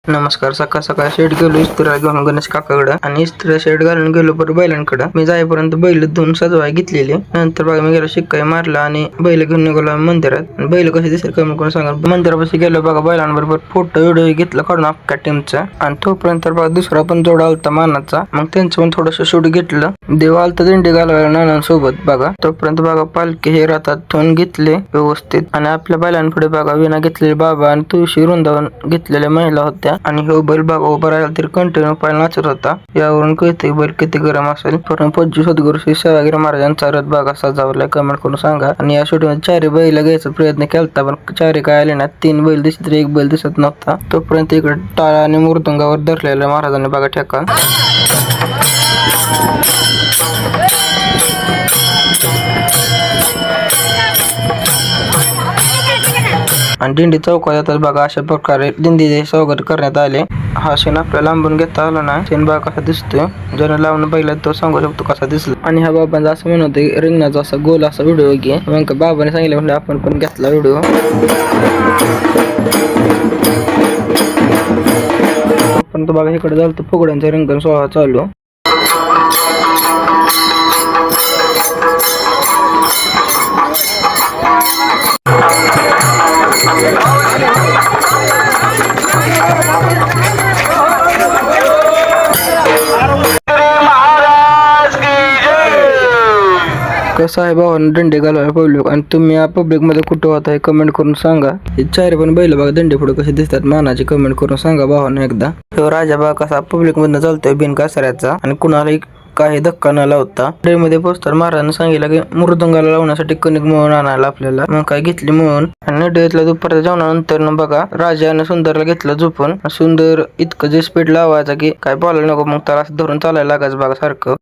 नमस्कार. सकाळ सकाळ शेड गेलो इस्त्रा घेऊन गणेश काकाकडे आणि इस्त्रा शेड घालून गेलो पर बैलांकडे. मी जाईपर्यंत बैल धुवून सजवाय घेतलेली. नंतर बघा मी गेलो शिक्काई मारला आणि बैल घेऊन निघालो मंदिरात. बैल कसे दिसेल कमी कोण सांगा. मंदिरापाशी गेलो बघा बैलांबरोबर फोटो व्हिडिओ घेतला काढून अख्ख्या टीमचा. आणि तोपर्यंत बघा दुसरा पण जोडा आलता मानाचा. मग त्यांचं पण थोडस शूट घेतलं. देव आलता दिंडी घालवायला नानांसोबत बघा. तोपर्यंत बघा पालखी हे रातात ठेवून घेतले व्यवस्थित. आणि आपल्या बैलांपुढे बघा विना घेतलेले बाबा आणि तुळशी वृंदावन घेतलेल्या महिला होत्या. आणि हो बैल बघा उभा राहिला तरी कंटिन्यू पाय नाचत होता. यावरून कळते बैल किती गरम असेल. परंतु सद्गुरू श्री सेवागिरी महाराजांचा रथ बघा सजावलाय. कमेंट करून सांगा. आणि या शूटिंग चारी बैल घ्यायचा प्रयत्न केलता पण चारी काय आले ना. 3 बैल दिसत तरी 1 बैल दिसत नव्हता. तोपर्यंत इकडे टाळा आणि मृदंगावर धरलेल्या महाराजांनी बघा ठेका. आणि दिंडी चौकात येतात बघा. अशा प्रकारे दिंडीचे स्वागत करण्यात आले. हा सीन आपल्याला लांबून घेता आला ना. सीन बघा कसा दिसतोय. ज्याने लावून बैला तो सांगू शकतो कसा दिसला. आणि हा बाबांचा असं म्हणत रिंगणाचा असा गोल असा व्हिडिओ घे. मग बाबाने सांगितलं म्हणजे आपण पण घेतला व्हिडिओ. पण तो बघा इकडे झालं तर फुगड्यांचा रिंगण सोहळा चालू. कसं आहे भावानं दंडे घालायला पब्लिक. आणि तुम्ही या पब्लिक मध्ये कुठं होता हे कमेंट करून सांगा. हे चार पण बैल बघा दंडे पुढे कसे दिसतात मानाचे कमेंट करून सांगा भावानं एकदा. राजा बघा कसा पब्लिक मधनं चालतोय बिनकासऱ्याचा आणि कुणालाही काही धक्का न लावता. मध्ये पोस्टर महाराजांनी सांगितलं की मृदंगाला लावण्यासाठी कणिक मळून आणायला आपल्याला. मग काय घेतली मळून. आणि नडीतल्या दुपारच्या जेवणानंतर बघा राजाने सुंदरला घेतलं झोपून. सुंदर इतकं जे स्पीड लावायचा की काय बोलायला नको. मग त्याला धरून चालायला लागायचं बघा सारखं.